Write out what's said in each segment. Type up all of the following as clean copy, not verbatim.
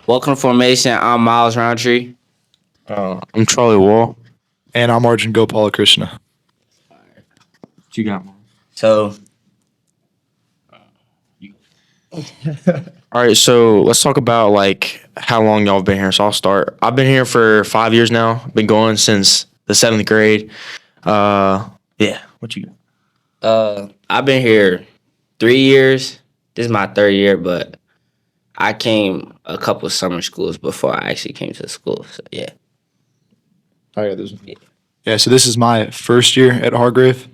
Welcome to Formation. I'm Miles Roundtree. I'm Charlie Wall. And I'm Arjun Gopala Krishna. What you got, man? So, All right, so let's talk about like how long y'all have been here. So I'll start. I've been here for 5 years now. Been going since the 7th grade. Yeah. What you got? I've been here 3 years. This is my third year, but I came a couple summer schools before I actually came to the school. So, yeah. Oh, yeah, so this is my first year at Hargrave.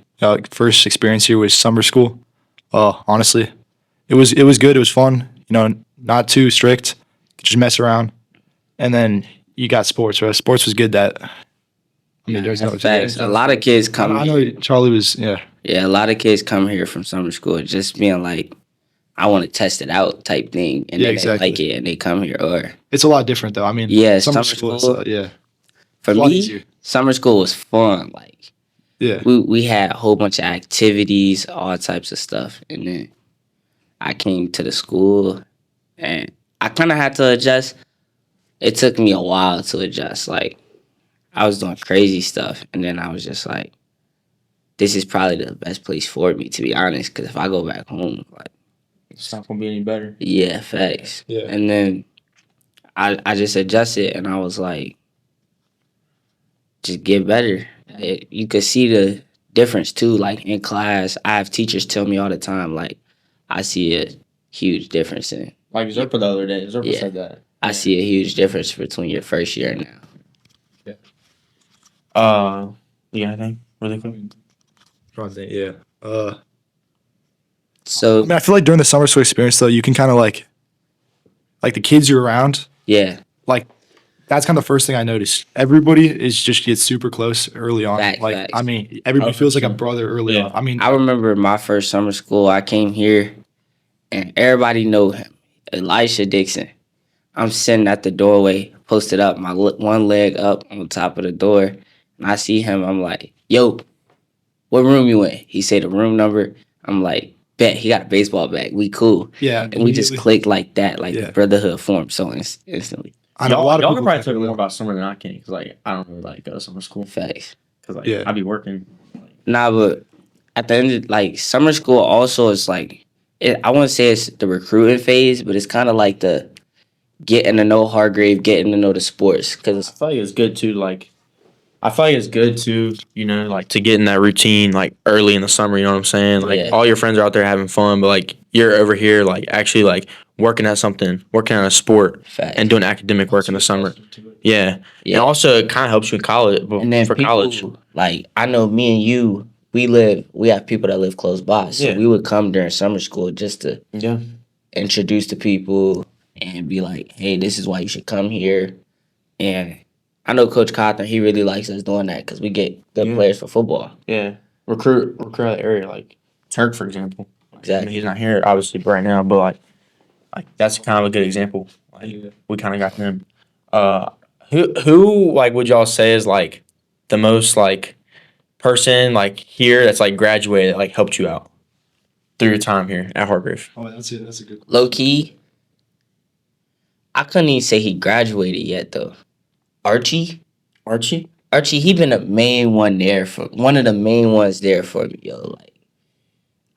First experience here was summer school. Honestly, it was good. It was fun. Not too strict. Just mess around, and then you got sports. Right? Sports was good. There's no facts. A lot of kids come. I know Charlie was. Yeah, a lot of kids come here from summer school just being like, I want to test it out type thing, and then exactly. they like it and they come here. Or it's a lot different though. Summer school. Yeah, for me, summer school was fun. Like, yeah, we had a whole bunch of activities, all types of stuff, and then I came to the school, and I kind of had to adjust. It took me a while to adjust. Like, I was doing crazy stuff, and then I was just like, this is probably the best place for me, to be honest, because if I go back home, like, It's not gonna be any better. yeah, facts. Yeah. And then I just adjusted, and I was like, just get better. You could see the difference, too. Like, in class, I have teachers tell me all the time, like, I see a huge difference in. Like Zerpa the other day. Zerpa Yeah. said that. I see a huge difference between your first year and now. You got anything really quick? yeah. So, I feel like during the summer school experience though, you can kind of like the kids you're around. yeah, Like that's kind of the first thing I noticed. Everybody is just gets super close early on. Facts. Everybody feels like a brother early Yeah. on. I remember my first summer school. I came here, and everybody know him, Elisha Dixon. I'm sitting at the doorway, posted up, my one leg up on top of the door, and I see him. I'm like, "Yo, what room you in?" He said the room number. I'm like, "Bet." He got a baseball bat. We cool. Yeah, And we just clicked like that, like Yeah. the brotherhood formed so instantly. I know a lot of y'all people can probably think talk more about summer than I can, because like I don't really like go to summer school Facts. because like Yeah. I be working. Nah, but at the end of like summer school also is like I wouldn't say it's the recruiting phase, but it's kind of like the getting to know Hargrave, getting to know the sports. I Cause feel like it's good to like to get in that routine like early in the summer. You know what I'm saying? Like Yeah. all your friends are out there having fun, but like you're over here like actually like working at something, working on a sport, Facts. and doing academic work in the summer. Yeah. Yeah. And also it kind of helps you in college. and then for people, college. like I know me and you, we have people that live close by, so Yeah. we would come during summer school just to Yeah. introduce to people and be like, hey, this is why you should come here. And I know Coach Cawthon, he really likes us doing that because we get good Yeah. players for football. Yeah. Recruit out of the area, like Turk, for example. Exactly. He's not here obviously right now, but like that's kind of a good example. Like we kind of got him. Who like would y'all say is like the most like person like here that's like graduated that like helped you out through your time here at Hargrave? Oh, that's it. That's a good. Low key, I couldn't even say he graduated yet though. Archie, he been the main one there for one of the main ones there for me, yo. Like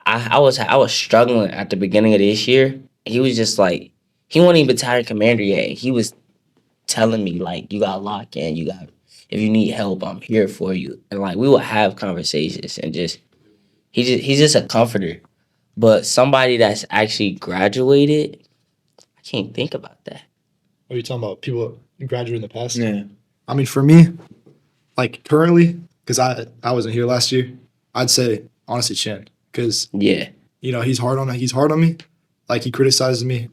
I was struggling at the beginning of this year. He was just like he wasn't even battalion commander yet. He was telling me like you got lock in, if you need help, I'm here for you. And like we would have conversations and he's just a comforter. But somebody that's actually graduated, I can't think about that. What are you talking about? People who graduated in the past? Yeah. For me, like currently, because I wasn't here last year, I'd say honestly Chen, because Yeah. he's hard on me. Like he criticizes me,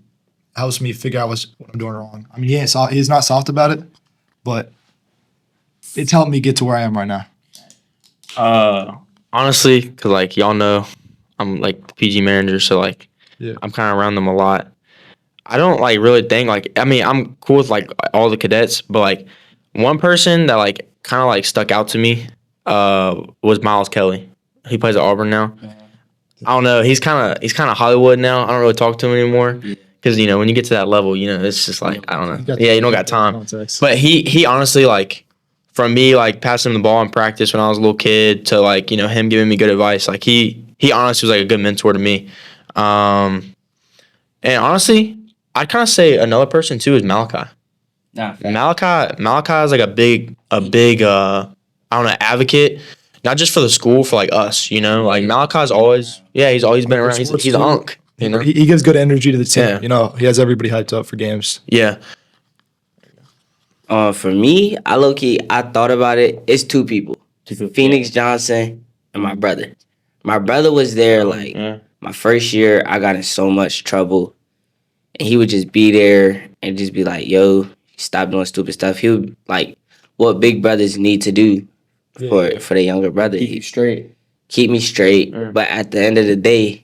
helps me figure out what I'm doing wrong. He's not soft about it, but it's helped me get to where I am right now. Honestly, because like y'all know, I'm like the PG manager, so like Yeah. I'm kind of around them a lot. I don't like really think like I'm cool with like all the cadets, but like one person that like kind of like stuck out to me was Miles Kelly. He plays at Auburn now. I don't know. He's kind of Hollywood now. I don't really talk to him anymore because when you get to that level, it's just like I don't know. got- You don't got time. Context. But he honestly like from me like passing him the ball in practice when I was a little kid to like him giving me good advice. Like he honestly was like a good mentor to me. And honestly, I'd kind of say another person too is Malachi. Nah, Malachi is like a big I don't know, advocate, not just for the school, for like us, like Malachi's always he's always been around. He's an unk, He gives good energy to the team. Yeah. He has everybody hyped up for games. Yeah. For me, I thought about it. It's two people. Phoenix Johnson and my brother. My brother was there like my first year. I got in so much trouble, and he would just be there and just be like, "Yo, stop doing stupid stuff." He would like what big brothers need to do for the younger brother. Keep you straight. Keep me straight. Mm. But at the end of the day,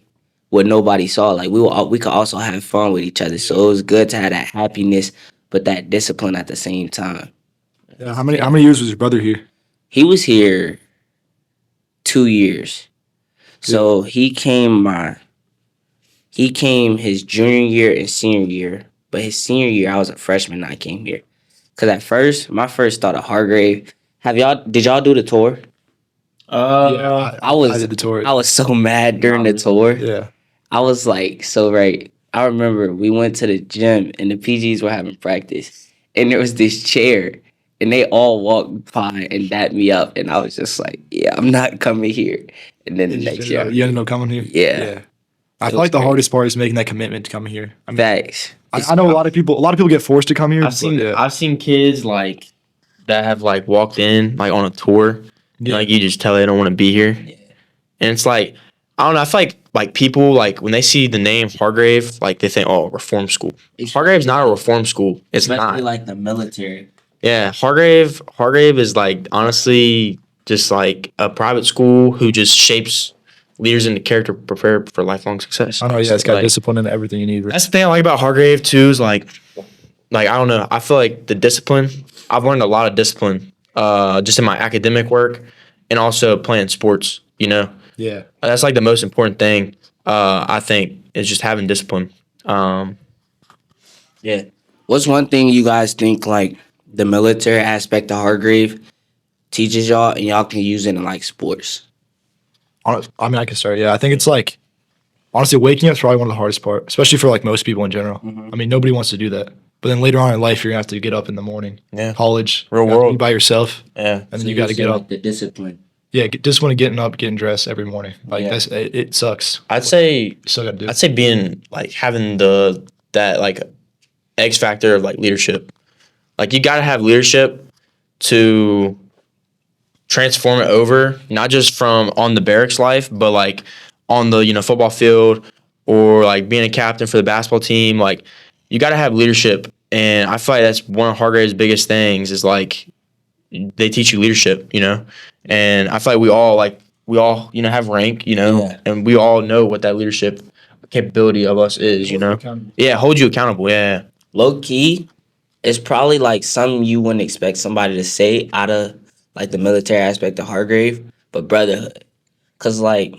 what nobody saw, like we could also have fun with each other. So it was good to have that happiness, but that discipline at the same time. Yeah. How many years was your brother here? He was here 2 years. So he came his junior year and senior year. But his senior year I was a freshman and I came here. Cause at first, my first thought of Hargrave. Did y'all do the tour? I did the tour. I was so mad during the tour. Yeah. I was like, so right. I remember we went to the gym and the PGs were having practice. And there was this chair. And they all walked by and dapped me up. And I was just like, yeah, I'm not coming here. And then the next year. You ended up coming here? Yeah. I feel like the hardest part is making that commitment to coming here. I mean, Facts. I know a lot of people get forced to come here. I've seen kids like that have like walked in like on a tour. Yeah. Like you just tell they don't want to be here. Yeah. And it's like I don't know. I feel like people like when they see the name Hargrave, like they think, oh, reform school. Hargrave's not a reform school. It's Especially not. like the military. Yeah, Hargrave is like honestly just like a private school who just shapes leaders into character, prepare for lifelong success. I know. Yeah, it's got Like, discipline and everything you need. that's the thing I like about Hargrave too is like I don't know. I feel like the discipline. I've learned a lot of discipline, just in my academic work, and also playing sports. Yeah. That's like the most important thing. I think is just having discipline. Yeah. What's one thing you guys think like the military aspect of Hargrave teaches y'all and y'all can use it in like sports? I mean, I can start. Yeah, I think it's like honestly, waking up is probably one of the hardest part, especially for like most people in general. I mean, nobody wants to do that. But then later on in life, you're gonna have to get up in the morning. Yeah. College, Real you have to world. be by yourself, Yeah. and then you got to get up. The discipline. Yeah, just want to getting up, getting dressed every morning. Like Yeah. it sucks. I'd say You still got to do. I'd say being like having that like X factor of like leadership. Like you gotta have leadership to transform it over, not just from on the barracks life, but like on the football field or like being a captain for the basketball team. Like you gotta have leadership, and I feel like that's one of Hargrave's biggest things is like they teach you leadership, and I feel like we all have rank, Yeah. and we all know what that leadership capability of us is, Yeah, hold you accountable. Yeah. Low key, it's probably like something you wouldn't expect somebody to say out of like the military aspect of Hargrave, but brotherhood. Cause like,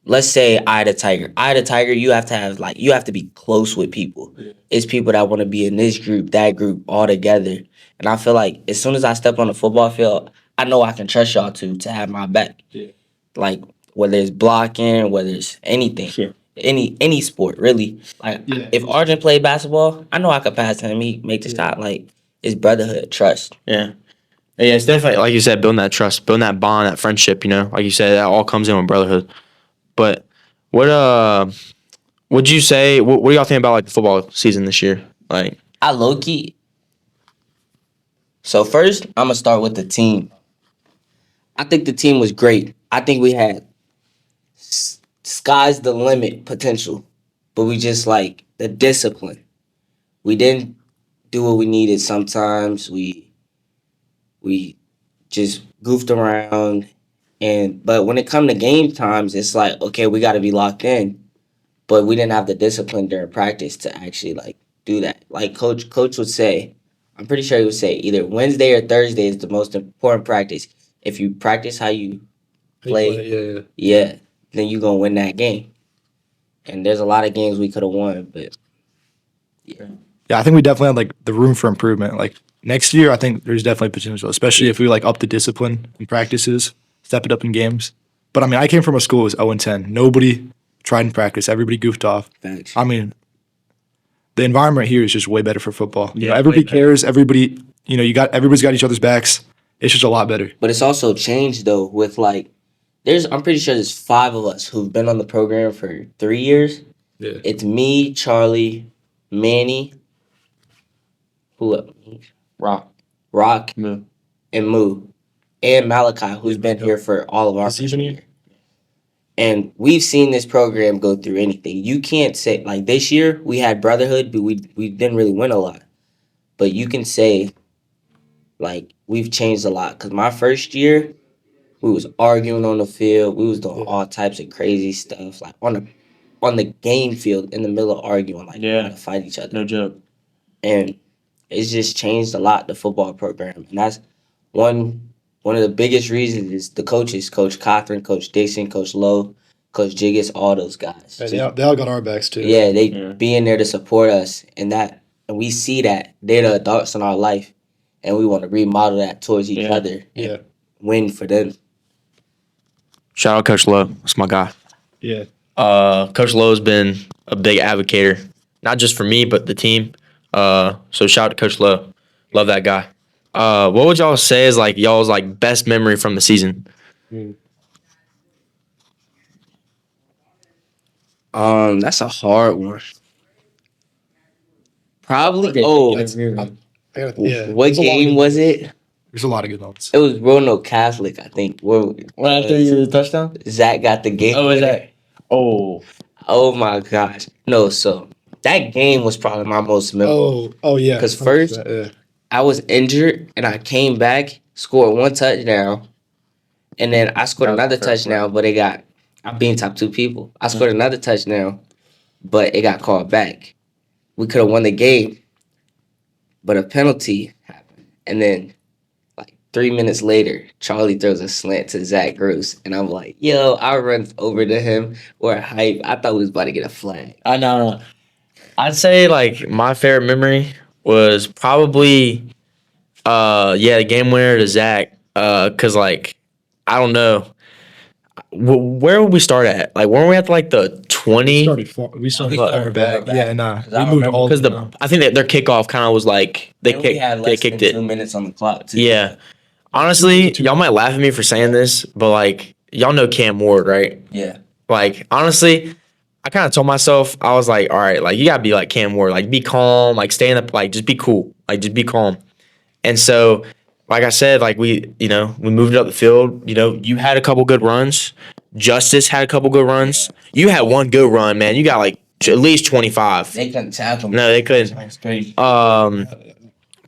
let's say Eye the Tiger, you have to be close with people. Yeah. It's people that want to be in this group, that group, all together. And I feel like as soon as I step on the football field, I know I can trust y'all to have my back. Yeah. Like whether it's blocking, whether it's anything. Sure. Any sport really. Like if Arjun played basketball, I know I could pass him. He make the shot. Like it's brotherhood, trust. Yeah. Yeah, it's definitely like you said, building that trust, building that bond, that friendship. Like you said, that all comes in with brotherhood. But what would you say? What do y'all think about like the football season this year? Like I low key. So first, I'm gonna start with the team. I think the team was great. I think we had sky's the limit potential, but we just like the discipline. We didn't do what we needed. Sometimes we just goofed around, but when it come to game times, it's like okay, we got to be locked in. But we didn't have the discipline during practice to actually like do that. Like coach would say, I'm pretty sure he would say either Wednesday or Thursday is the most important practice. If you practice how you play, then you're gonna win that game. And there's a lot of games we could have won, but Yeah, I think we definitely had like the room for improvement. Like next year, I think there's definitely potential, especially if we like up the discipline in practices, step it up in games. But I mean, I came from a school that was 0-10. Nobody tried in practice. Everybody goofed off. Thanks. I mean, the environment here is just way better for football. You know, Yeah, everybody way better. cares. Everybody, you know, everybody's got each other's backs. It's just a lot better. But it's also changed though with like I'm pretty sure there's 5 of us who've been on the program for 3 years. Yeah. It's me, Charlie, Manny, who else? Rock, Moo. and Moo, and Malachi, who's been here for all of our This season freshman year. And we've seen this program go through anything. You can't say like this year we had Brotherhood, but we didn't really win a lot. But you can say like we've changed a lot. Cause my first year, we was arguing on the field. We was doing all types of crazy stuff, like on the game field in the middle of arguing, like Yeah. trying to fight each other. No joke. And it's just changed a lot, the football program. And that's one of the biggest reasons is the coaches, Coach Cothran, Coach Dixon, Coach Lowe, Coach Jiggis, all those guys. They all got our backs too. Yeah, they Yeah. being there to support us, and we see that they're the adults in our life, and we want to remodel that towards each Yeah. other and Yeah. win for them. Shout out Coach Lowe. That's my guy. Yeah. Coach Lowe's been a big advocator, not just for me, but the team. So shout out to Coach Lowe. Love that guy. What would y'all say is like y'all's like best memory from the season? That's a hard one. Probably. Yeah. What game was it? There's a lot of good ones. It was Roanoke Catholic, I think. Your touchdown? Zach got the game. Oh, is winner. that? Oh, Oh my gosh. No, so that game was probably my most memorable. Oh yeah. 'Cause first- 100%, yeah. I was injured and I came back, scored 1 touchdown, and then I scored That was another my first touchdown, but I beat top 2 people. I scored another touchdown, but it got called back. We could have won the game, but a penalty happened. And then like 3 minutes later, Charlie throws a slant to Zach Gross, and I'm like, yo, I run over to him. We're hype. I thought we was about to get a flag. I know. I'd say like my favorite memory was probably the game winner to Zach. Cause like I don't know. Where would we start at? Like, weren't we at like the 20? We started Far far back. back. Yeah, nah. Cause I We moved remember- all Because I think that their kickoff kind of was like they And we had less kicked than it. 2 minutes on the clock, too. Yeah. Honestly, y'all might laugh at me for saying this, but like y'all know Cam Ward, right? Yeah. Like honestly, I kind of told myself I was like, all right, like you gotta be like Cam Ward, like be calm, like stay in the like just be cool, like just be calm. And so, like I said, like we moved up the field. You know, you had a couple good runs. Justice had a couple good runs. You had one good run, man. You got like at least 25. They couldn't tackle me. No, they couldn't. That's crazy.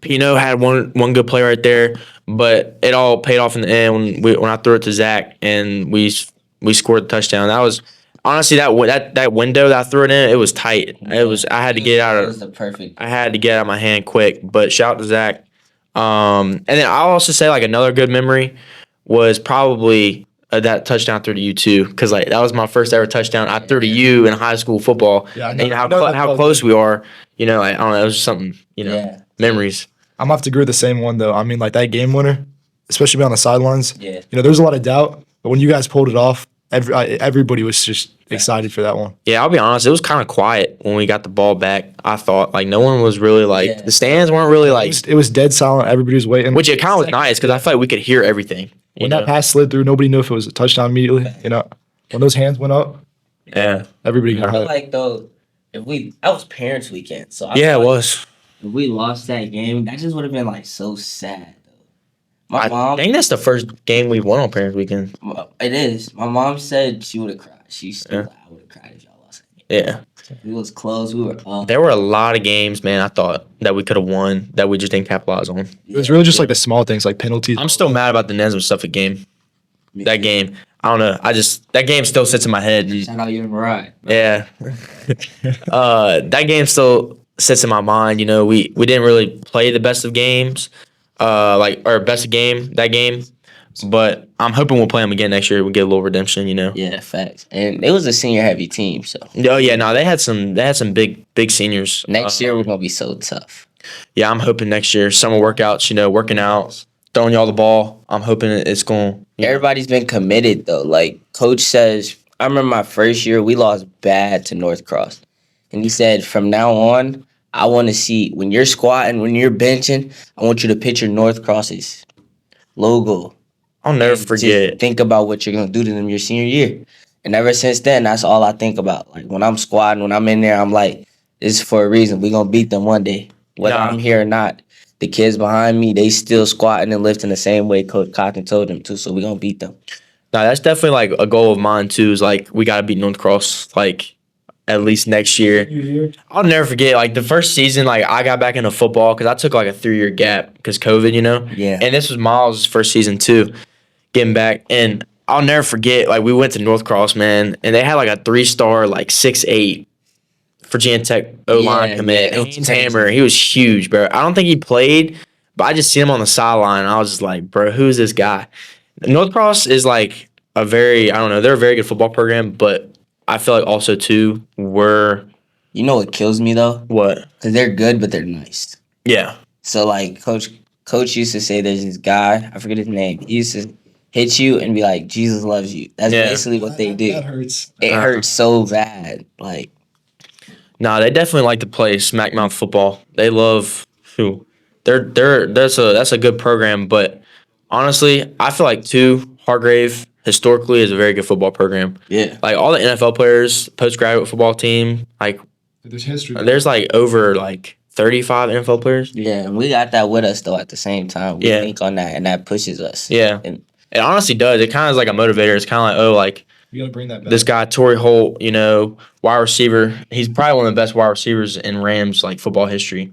Pino had one good play right there, but it all paid off in the end when I threw it to Zach and we scored the touchdown. That was honestly that window that I threw it in. It was tight. I had to get out It of was the perfect. I had to get out of my hand quick. But shout out to Zach. And then I'll also say like another good memory was probably that touchdown through to you too, because like that was my first ever touchdown I threw to you in high school football. Yeah, I And know. you know I know that how felt close good. we are. You know, like, I don't know. It was just something. Yeah. Memories. I'm gonna have to agree with the same one though. I mean, like that game winner, especially being on the sidelines. Yeah. You know, there's a lot of doubt, but when you guys pulled it off, everybody was just excited for that one. Yeah, I'll be honest. It was kind of quiet when we got the ball back. I thought like no one was really like Yeah. the stands weren't really like, It was dead silent. Everybody was waiting. which it kind of was nice because I felt like we could hear everything. When that pass slid through, nobody knew if it was a touchdown immediately. You know, when those hands went up, Yeah. everybody I got feel hyped. like though, that was parents' weekend, so I Yeah, feel it like was. if we lost that game, that just would have been like so sad. Though. My I mom, think that's the first game we won on Parents Weekend. it is. My mom said she would have cried. She still, Yeah. I would have cried if y'all lost that game. Yeah. It was close. We were up. There were a lot of games, man, I thought that we could have won that we just didn't capitalize on. It was really just like the small things, like penalties. I'm still mad about the Nesbitt Suffolk game. That game. I don't know. That game still sits in my head. Shout out you, Mariah. Yeah. That game still sits in my mind. You know, we didn't really play the best of games, or best of game that game, But I'm hoping we'll play them again next year. We get a little redemption, you know. Yeah, facts. And it was a senior heavy team, so Oh yeah, no, they had some big seniors. next year we're gonna be so tough. Yeah, I'm hoping next year summer workouts, you know, working out, throwing y'all the ball. I'm hoping it's going. Everybody's been committed though. Like coach says, I remember my first year we lost bad to North Cross, and he said from now on I want to see when you're squatting, when you're benching, I want you to picture North Cross's logo. I'll never And just forget. think about what you're gonna do to them your senior year. And ever since then, that's all I think about. Like when I'm squatting, when I'm in there, I'm like, this is for a reason. We're gonna beat them one day. Whether Nah. I'm here or not. The kids behind me, they still squatting and lifting the same way Coach Cochran told them to, so we're gonna beat them. No, that's definitely like a goal of mine too. Is like we got to beat North Cross like at least next year. I'll never forget like the first season. Like I got back into football because I took like a 3-year gap because COVID, you know. Yeah. And this was Miles' first season too, getting back. And I'll never forget like we went to North Cross, man, and they had like a 3-star like 6'8" Virginia Tech O-line Yeah, commit. yeah, it was Haynes Hammer, he was huge, bro. I don't think he played, but I just seen him on the sideline. And I was just like, bro, who's this guy? North Cross is like a very, I don't know, they're a very good football program, but I feel like also too, we're You know what kills me though? what? Because they're good, but they're nice. Yeah. So like Coach used to say there's this guy, I forget his name. He used to hit you and be like, Jesus loves you. That's Yeah. basically what they do. That hurts. It hurts so bad. Like Nah, they definitely like to play smack mouth football. They love who. That's a good program, but honestly, I feel like too, Hargrave historically is a very good football program. yeah. Like all the NFL players, postgraduate football team, like There's history. there's like over like 35 NFL players. Yeah, and we got that with us though at the same time. We Yeah. think on that and that pushes us. Yeah. And It honestly does. It kind of is like a motivator. It's kind of like, oh, like You gotta bring that back. this guy, Torrey Holt, you know, wide receiver. He's probably one of the best wide receivers in Rams like football history.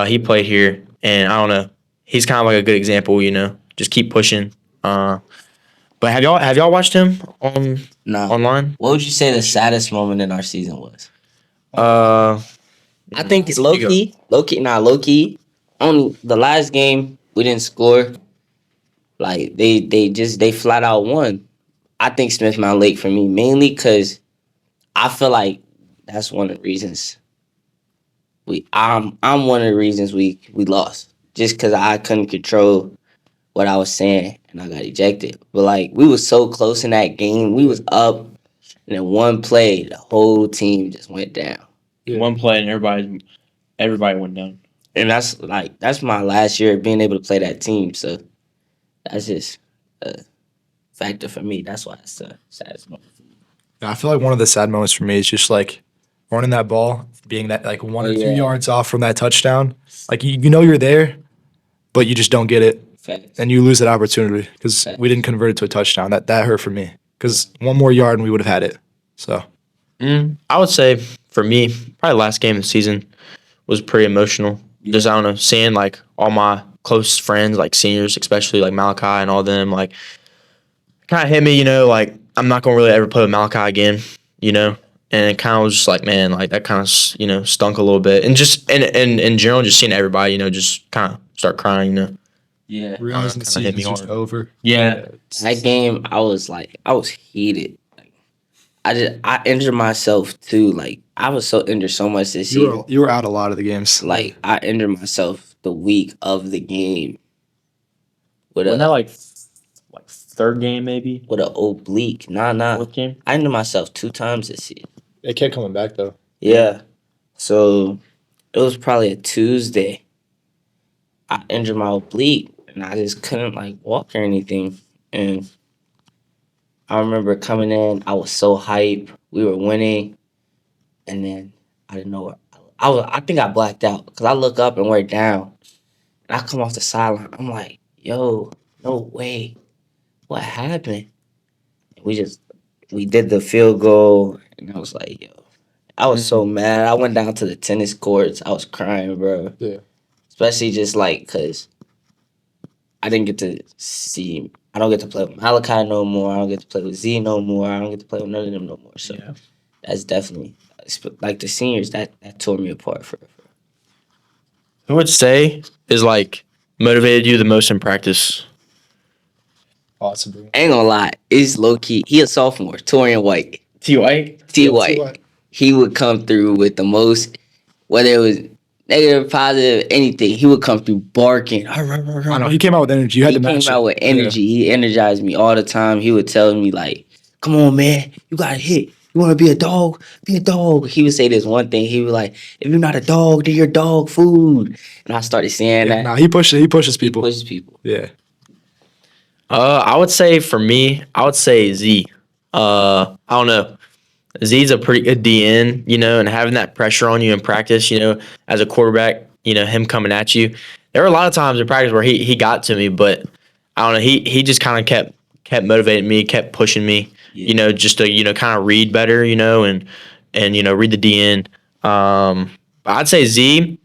He played here, and I don't know. He's kind of like a good example, you know. Just keep pushing. But have y'all watched him no. online? What would you say the saddest moment in our season was? I think it's You low key. On the last game, we didn't score. Like they flat out won. I think Smith Mountain Lake for me mainly because I feel like that's one of the reasons I'm one of the reasons we lost just because I couldn't control what I was saying and I got ejected. But like we was so close in that game, we was up, and then one play, the whole team just went down. Yeah. One play and everybody went down. And that's my last year being able to play that team. So that's just a factor for me. That's why it's the saddest moment. I feel like one of the sad moments for me is just like running that ball, being that like 1 or 2 yeah. yards off from that touchdown. Like you know you're there, but you just don't get it, Facts. and you lose that opportunity because Facts. we didn't convert it to a touchdown. That hurt for me because one more yard and we would have had it. So I would say for me, probably last game of the season was pretty emotional. Just I don't know, seeing like all my close friends, like seniors, especially like Malachi and all them, like kind of hit me, you know, like I'm not gonna really ever play with Malachi again, you know. And it kind of was just like, man, like that kind of, you know, stunk a little bit. And just in general, just seeing everybody, you know, just kind of start crying, you know. Yeah. realizing the kinda hit season's me just hard. over. Yeah. That game, I was heated. Like, I injured myself too. Like I was so injured so much this year. You were out a lot of the games. Like I injured myself the week of the game with Wasn't that a like third game maybe? with an oblique. Nah. Fourth game? I injured myself 2 times this year. It kept coming back though. Yeah. So it was probably a Tuesday. I injured my oblique and I just couldn't like walk or anything. And I remember coming in, I was so hype. We were winning. And then I didn't know what I think I blacked out because I look up and we're down. And I come off the sideline. I'm like, yo, no way. What happened? And we did the field goal and I was like, yo. I was so mad. I went down to the tennis courts. I was crying, bro. Yeah. Especially just like because I didn't get to see. I don't get to play with Malachi no more. I don't get to play with Z no more. I don't get to play with none of them no more. So that's definitely like the seniors that tore me apart for. Who would say is like motivated you the most in practice? Awesome. I ain't gonna lie, it's low key. He a sophomore, Torian White. T White. T White. He would come through with the most, whether it was negative, positive, anything. He would come through barking. I know he came out with energy. You had He to match came out it. with energy. He energized me all the time. He would tell me like, "Come on, man, you gotta hit. You want to be a dog? Be a dog." He would say this one thing. He was like, "If you're not a dog, then you're dog food." And I started saying that. Nah, he pushes He people. pushes people. Yeah. I would say for me, I would say Z. I don't know. Z's a pretty good DN, and having that pressure on you in practice, as a quarterback, him coming at you. There were a lot of times in practice where he got to me, but I don't know. He just kind of kept motivating me, kept pushing me, just to kind of read better, and read the DN. I'd say Z,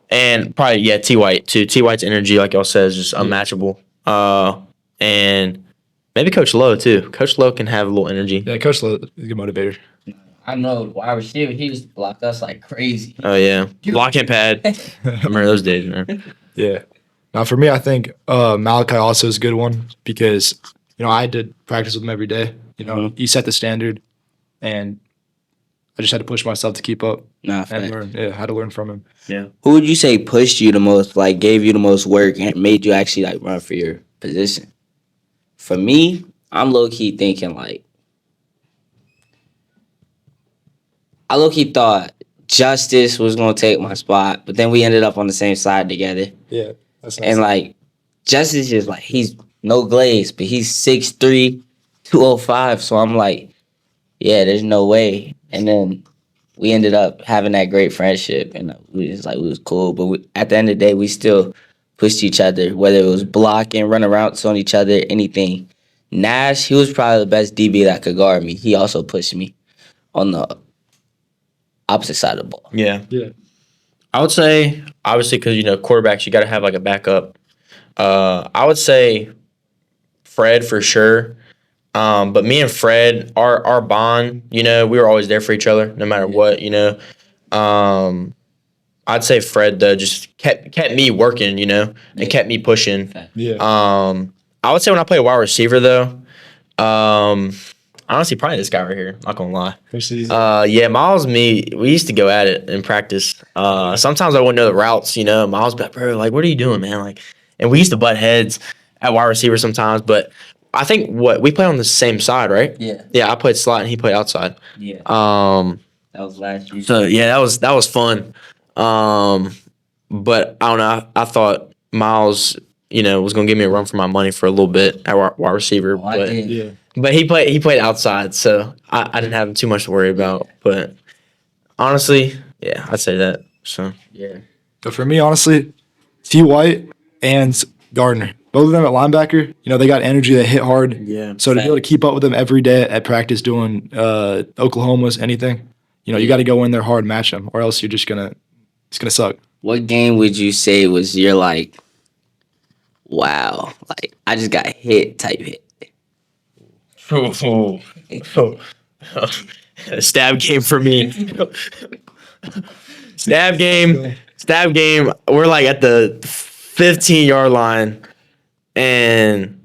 and probably T White too. T White's energy, like y'all said, is just unmatchable. And maybe Coach Lowe too. Coach Lowe can have a little energy. Yeah, Coach Lowe is a good motivator. I know wide receiver. He used to block us like crazy. Oh yeah, block and pad. I remember those days, man. Yeah. Now for me, I think Malachi also is a good one because I did practice with him every day. He set the standard, and I just had to push myself to keep up Nah, and learn. Yeah, I had to learn from him. Yeah. Who would you say pushed you the most, like gave you the most work and made you actually like run for your position? For me, I'm low key thinking like I low key thought Justice was gonna take my spot, but then we ended up on the same side together. Yeah, that's And like Justice is like he's no glaze, but he's 6'3", 205. So I'm like, yeah, there's no way. And then we ended up having that great friendship, and we was cool. But at the end of the day, we still pushed each other, whether it was blocking, running routes on each other, anything. Nash, he was probably the best DB that could guard me. He also pushed me on the opposite side of the ball. Yeah. Yeah. I would say, obviously, because, quarterbacks, you got to have like a backup. I would say Fred for sure. But me and Fred, our bond, we were always there for each other no matter what, I'd say Fred, though, just kept me working, and kept me pushing. Yeah. I would say when I play wide receiver, though, honestly, probably this guy right here, not going to lie. Yeah, Miles, we used to go at it in practice. Sometimes I wouldn't know the routes, Miles be like, bro, like, what are you doing, man? Like, and we used to butt heads at wide receiver sometimes, but I think we play on the same side, right? Yeah. Yeah, I played slot and he played outside. Yeah. That was last year. So yeah, that was fun. But I don't know. I thought Miles, was gonna give me a run for my money for a little bit at wide receiver, I did. Yeah. but he played outside, so I didn't have too much to worry about. But honestly, yeah, I'd say that. So Yeah. But for me, honestly, T. White and Gardner, both of them at linebacker, they got energy, they hit hard. yeah, So to be able to keep up with them every day at practice doing Oklahoma's anything, you got to go in there hard, match them, or else it's gonna suck. What game would you say was your like, wow, like I just got hit type hit? Stab game for me. Stab game. We're like at the 15-yard line, and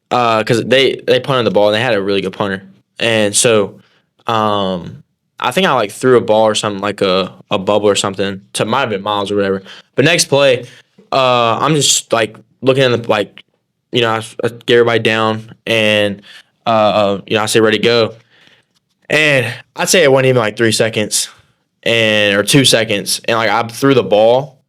because they punted the ball and they had a really good punter, and so I think I like threw a ball or something like a bubble or something to might have been Miles or whatever. But next play, I'm just like looking at the I get everybody down and I say ready to go, and I'd say it wasn't even like 3 seconds or 2 seconds, and like I threw the ball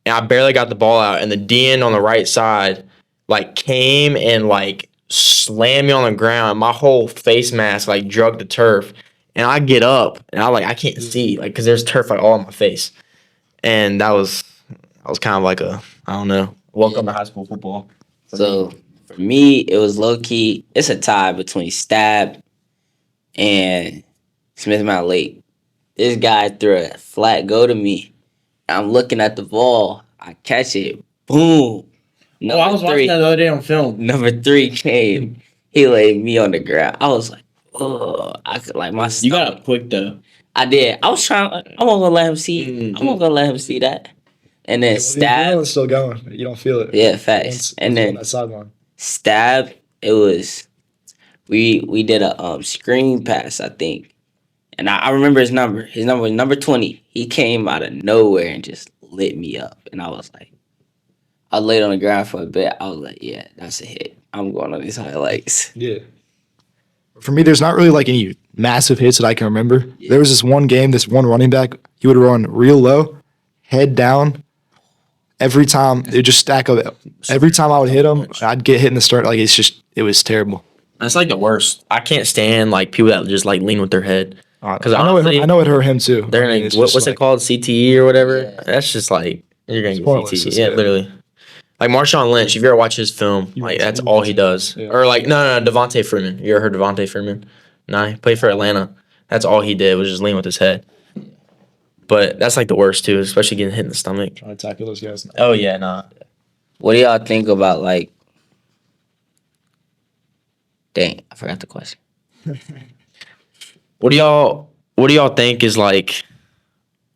and I barely got the ball out, and the DN on the right side like came and like slammed me on the ground. My whole face mask like drug the turf. And I get up, and I can't see, like, because there's turf, like, all on my face. And that was kind of like I don't know, welcome to high school football. So for me, it was low key. It's a tie between Stab and Smith Mount Lake. This guy threw a flat go to me. I'm looking at the ball. I catch it. Boom. Watching that the other day on film. Number 3 came. He laid me on the ground. I was like, oh, I could like my stomach. You got up quick, though. I did. I was trying. I wasn't gonna let him see. Mm-hmm. I wasn't gonna let him see that. And then Stab. It's still going. You don't feel it. Yeah, facts. And then that sideline. Stab it was we did a screen pass, I think. And I remember his number. His number was number 20. He came out of nowhere and just lit me up. And I was like, I laid on the ground for a bit. I was like, yeah, that's a hit. I'm going on these highlights. Yeah. For me, there's not really like any massive hits that I can remember. Yeah. There was this one game, this one running back, he would run real low, head down. Every time it would just stack up. Every time I would hit him, I'd get hit in the start. Like it was terrible. That's like the worst. I can't stand like people that just like lean with their head. Because I know it hurt him too. They're I mean, gonna it's what's just it called, CTE or whatever. Yeah. That's just like you're gonna It's get pointless. CTE. It's Yeah, good. literally. Like Marshawn Lynch, if you ever watch his film, like that's all he does. Yeah. Or like no, Devontae Freeman. You ever heard Devontae Freeman? Nah, he played for Atlanta. That's all he did was just lean with his head. But that's like the worst too, especially getting hit in the stomach. Trying to tackle those guys. Oh yeah, nah. What do y'all think about like? Dang, I forgot the question. What do y'all think is like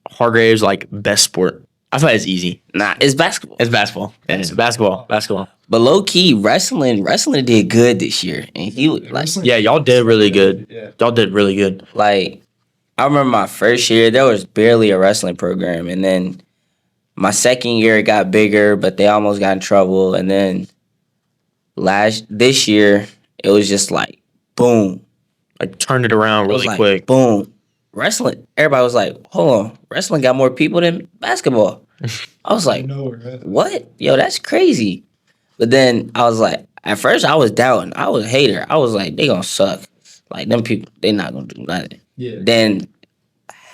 Hargrave's like best sport? I thought it's easy. Nah, it's basketball. It's basketball. Yeah, it's basketball. But low key, wrestling did good this year, and he was like, Yeah, y'all did really good. Yeah. Y'all did really good. like, I remember my first year there was barely a wrestling program, and then my second year it got bigger, but they almost got in trouble, and then this year it was just like boom, Like turned it around it was really like, quick. boom, wrestling. Everybody was like, hold on, wrestling got more people than basketball. I was like, what? Yo, that's crazy. But then I was like, at first I was doubting. I was a hater. I was like, they gonna suck. Like them people, they not gonna do nothing. Yeah. Then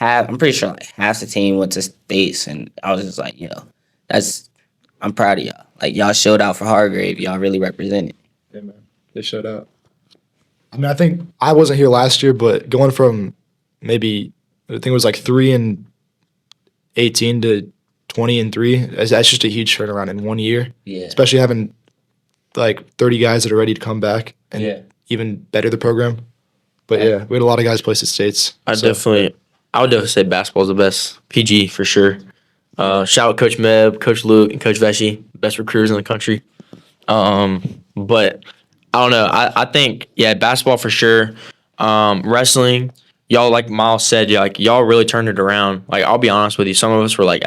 I'm pretty sure like half the team went to states, and I was just like, yo, I'm proud of y'all. Like y'all showed out for Hargrave. Y'all really represented. Yeah, man. They showed up. I mean, I think I wasn't here last year, but going from maybe I think it was like 3-18 to 20-3, that's just a huge turnaround in 1 year. Yeah. Especially having like 30 guys that are ready to come back and Yeah. even better the program. But yeah, we had a lot of guys place at states. I would definitely say basketball's the best. PG for sure. Shout out Coach Meb, Coach Luke, and Coach Veshy, best recruiters in the country. But I don't know. I think basketball for sure. Wrestling, y'all like Miles said, y'all really turned it around. Like I'll be honest with you, some of us were like,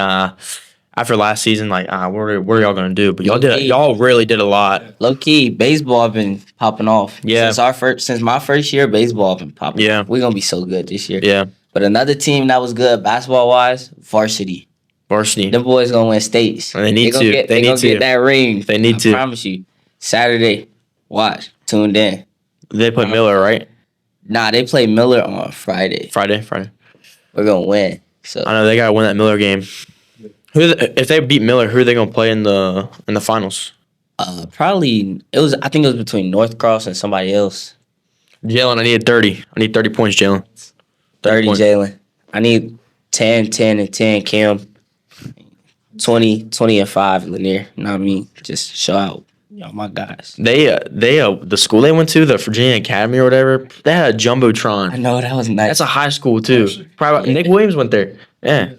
after last season, like what are y'all gonna do? But y'all really did a lot. Low key, baseball been popping off. Yeah. Since my first year, baseball been popping. Yeah. We're gonna be so good this year. Yeah, But another team that was good basketball wise, varsity. varsity. Them boys gonna win states. And they need gonna to. Get, They they need gonna to. get that ring. They need to. I promise you. Saturday, watch. Tuned in. They put Miller right. Nah, they play Miller on Friday. Friday. We're gonna win. So I know they gotta win that Miller game. If they beat Miller, who are they gonna play in the finals? probably I think it was between Northcross and somebody else. Jalen, I need 30. I need 30 points, Jalen. 30 points. Jalen. I need 10, 10, and 10 Kim. 20 and 5 Lanier. You know what I mean? Just show out. Y'all my guys. They the school they went to, the Virginia Academy or whatever, they had a I jumbotron. know that was nice. That's a high school too. Private. Nick Williams went there. Yeah.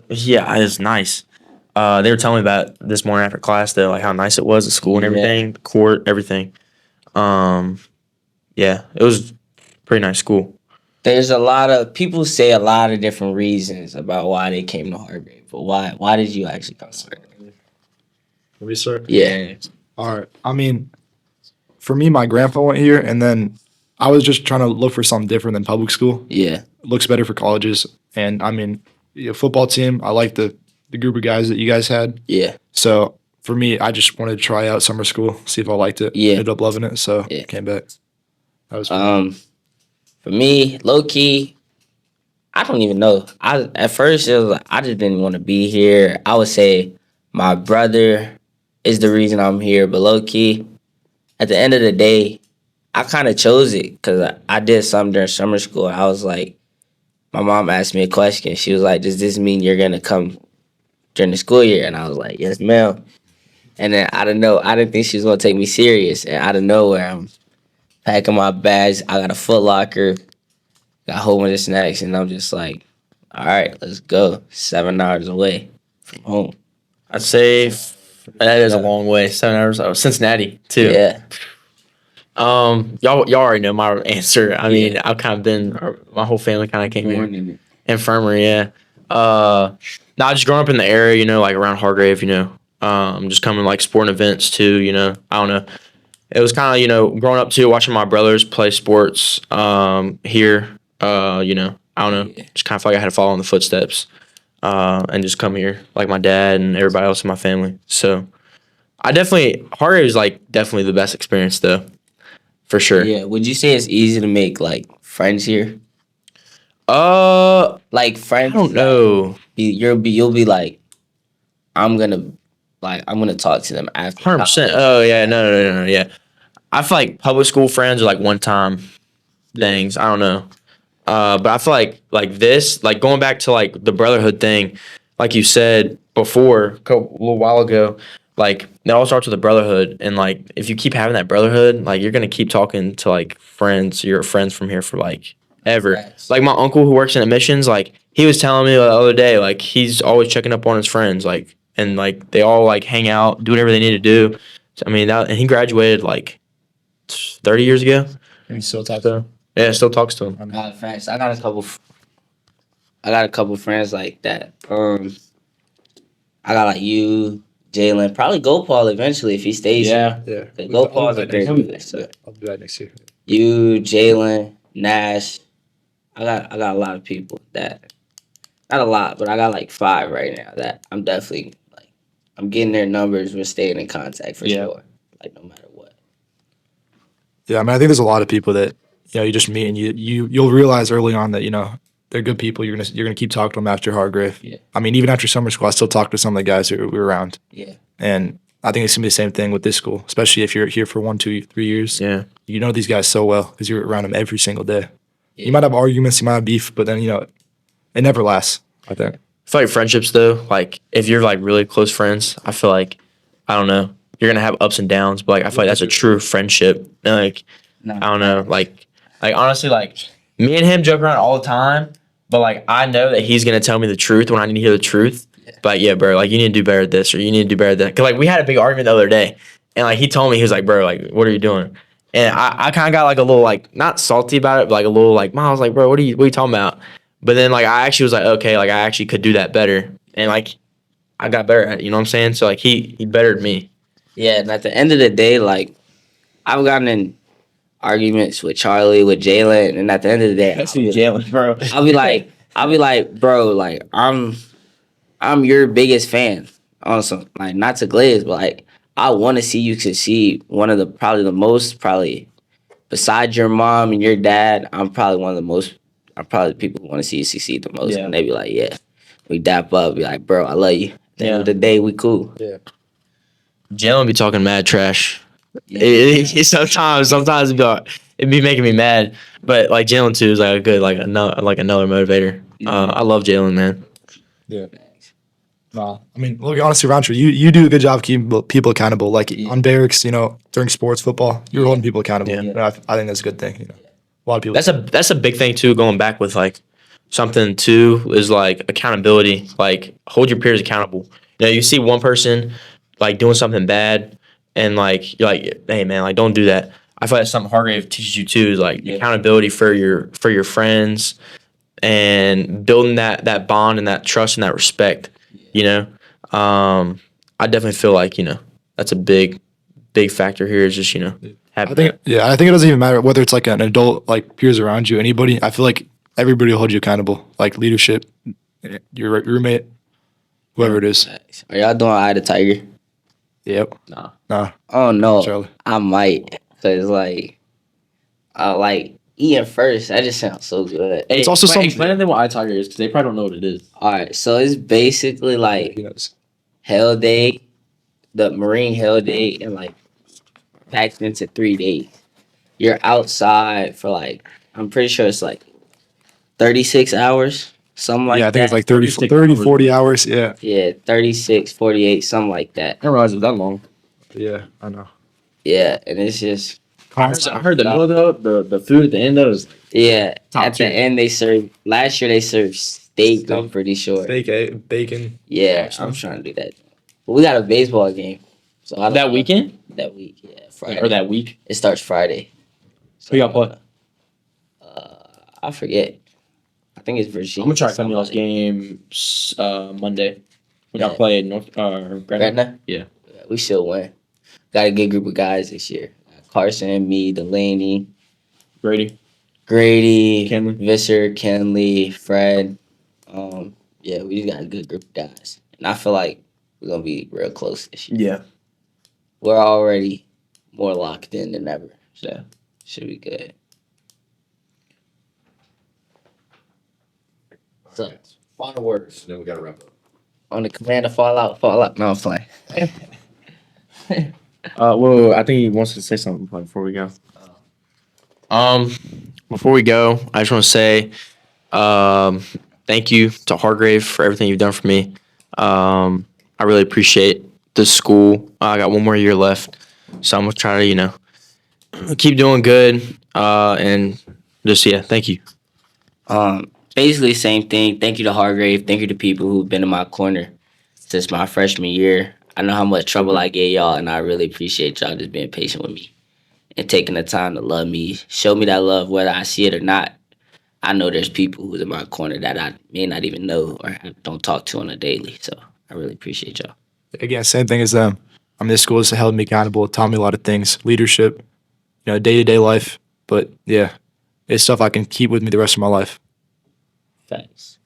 Yeah, it's nice. They were telling me about it this morning after class though, like how nice it was at school and everything, the court, everything. Yeah, it was a pretty nice school. There's a lot of people say a lot of different reasons about why they came to Hargrave, but why did you actually come to Hargrave? We start. Yeah. All right. I mean, for me, my grandpa went here, and then I was just trying to look for something different than public school. Yeah. It looks better for colleges, and I mean, football team. I like the group of guys that you guys had. Yeah. So for me, I just wanted to try out summer school, see if I liked it. Yeah. Ended up loving it, so Yeah. came back. That was fun. For me, low key, I don't even know. At first it was like, I just didn't want to be here. I would say my brother is the reason I'm here, but low key, at the end of the day, I kind of chose it because I did something during summer school. I was like, my mom asked me a question. She was like, "Does this mean you're gonna come during the school year?" And I was like, "Yes, ma'am." And then I don't know. I didn't think she was gonna take me serious, and out of nowhere, I'm packing my bags. I got a Foot Locker, got a whole bunch of snacks, and I'm just like, all right, let's go. 7 hours away from home. I'd say That is a long way. 7 hours. Oh, Cincinnati too. Yeah. Y'all already know my answer. I mean, I've kind of been my whole family kind of came here. Born in it. Infirmary, yeah. Now just growing up in the area, like around Hargrave, just coming like sporting events too, I don't know. It was kind of, growing up too, watching my brothers play sports, here, I don't know, just kind of felt like I had to follow in the footsteps, and just come here like my dad and everybody else in my family. So Hargrave is like definitely the best experience though, for sure. Yeah. Would you say it's easy to make like friends here? Like friends. I don't know. You'll be like, I'm gonna talk to them after. 100%. Oh yeah, no, yeah. I feel like public school friends are like one time things. I don't know. But I feel like this, like going back to like the Brotherhood thing, like you said before, a little while ago, like it all starts with the Brotherhood, and like if you keep having that Brotherhood, like you're gonna keep talking to like your friends from here for like ever. Facts. Like my uncle who works in admissions, like he was telling me the other day, like he's always checking up on his friends, like and like they all like hang out, do whatever they need to do. So, I mean and he graduated like 30 years ago. And you still talk to him? Yeah, still talks to him. Facts. I got a couple friends like that. I got like you, Jalen, probably Go Paul eventually if he stays. Yeah. Yeah. Go Paul's a great dude. So I'll do that next year. you, Jalen, Nash. I got a lot of people that, not a lot, but I got like 5 right now that I'm definitely like, I'm getting their numbers. We're staying in contact for sure. Like no matter what. Yeah, I mean, I think there's a lot of people that you just meet and you'll realize early on that they're good people. You're gonna keep talking to them after Hargrave. Yeah. I mean, even after summer school, I still talk to some of the guys who were around. Yeah. And I think it's gonna be the same thing with this school, especially if you're here for 1, 2, 3 years. Yeah. You know these guys so well because you're around them every single day. Yeah. You might have arguments, you might have beef, but then it never lasts. I think. I feel like friendships though, like if you're like really close friends, I feel like I don't know, you're gonna have ups and downs, but like I feel like that's a true friendship. And like No. I don't know, like honestly, like me and him joke around all the time, but like I know that he's gonna tell me the truth when I need to hear the truth. Yeah. But yeah, bro, like you need to do better at this or you need to do better at that. Cause like we had a big argument the other day, and like he told me, he was like, bro, like what are you doing? And I kind of got like a little like not salty about it, but like a little like, I was like, bro, what are you talking about? But then like I actually was like, okay, like I actually could do that better, and like I got better at it. You know what I'm saying? So like he bettered me. Yeah, and at the end of the day, like I've gotten in arguments with Charlie, with Jalen, and at the end of the day, Jalen, bro. I'll be like, bro, like I'm your biggest fan. Also, like not to glaze, but like I want to see you succeed. One of the probably besides your mom and your dad, I'm probably the people who want to see you succeed the most. Yeah. And they be like, yeah, we dap up, be like, bro, I love you. At the end of the day, we cool. Yeah. Jalen be talking mad trash. Yeah. Sometimes it'd be making me mad, but like Jalen too is like a good another motivator. I love Jalen, man. Yeah. Nah, I mean, look, honestly, Rancho, you do a good job keeping people accountable. Like on barracks, during sports, football, you're holding people accountable. Yeah. And I think that's a good thing. A lot of people. That's a big thing too. Going back with like something too is like accountability. Like hold your peers accountable. You see one person like doing something bad, and like you're like, hey man, like don't do that. I feel like that's something Hargrave teaches you too is like accountability for your friends, and building that bond and that trust and that respect. I definitely feel like that's a big factor here is just having I think it doesn't even matter whether it's like an adult, like peers around you, anybody. I feel like everybody will hold you accountable, like leadership, your roommate, whoever it is. Are y'all doing Eye of the Tiger? Yep. Nah. Oh no, Charlie. I might, cause like, I like eating first. That just sounds so good. It's also something. Explain to them what iTiger is because they probably don't know what it is. All right, so it's basically like Peanuts. Hell Day, the Marine Hell Day, and like packed into 3 days. You're outside for like, I'm pretty sure it's like 36 hours, something like that. Yeah, I think it's like 30, 40 hours. Yeah. Yeah, 36, 48, something like that. I didn't realize it was that long. Yeah, I know. Yeah, and it's just, I heard the middle though, the food at the end though is yeah, Top at tier. the end last year they served steak, I'm pretty sure. Steak, bacon. Yeah, I'm trying to do that. But we got a baseball game So I don't That know. weekend That week, yeah, Friday. or that week? It starts Friday. Who y'all play? I forget. I think it's I'm Virginia. gonna try to come to y'all's somebody. game Monday. When y'all Yeah. play at North Gretna. Gretna? Yeah. We should win. Got a good group of guys this year. Carson, me, Delaney, Grady. Grady, Kenley. Visser, Kenley, Fred. Yeah, we just got a good group of guys. And I feel like we're gonna be real close this year. Yeah. We're already more locked in than ever. So Yeah. should be good. So Final words, then we gotta wrap up. on the command to fall out, fall out. No, I'm playing. Well, I think he wants to say something before we go. Before we go, I just want to say, thank you to Hargrave for everything you've done for me. I really appreciate the school. I got one more year left, so I'm gonna try to, keep doing good. And just thank you. Basically same thing. Thank you to Hargrave. Thank you to people who've been in my corner since my freshman year. I know how much trouble I gave y'all, and I really appreciate y'all just being patient with me and taking the time to love me, show me that love, whether I see it or not. I know there's people who's in my corner that I may not even know or don't talk to on a daily. So I really appreciate y'all. Again, same thing as them. I mean, this school has held me accountable, taught me a lot of things, leadership, day-to-day life. But yeah, it's stuff I can keep with me the rest of my life. Thanks.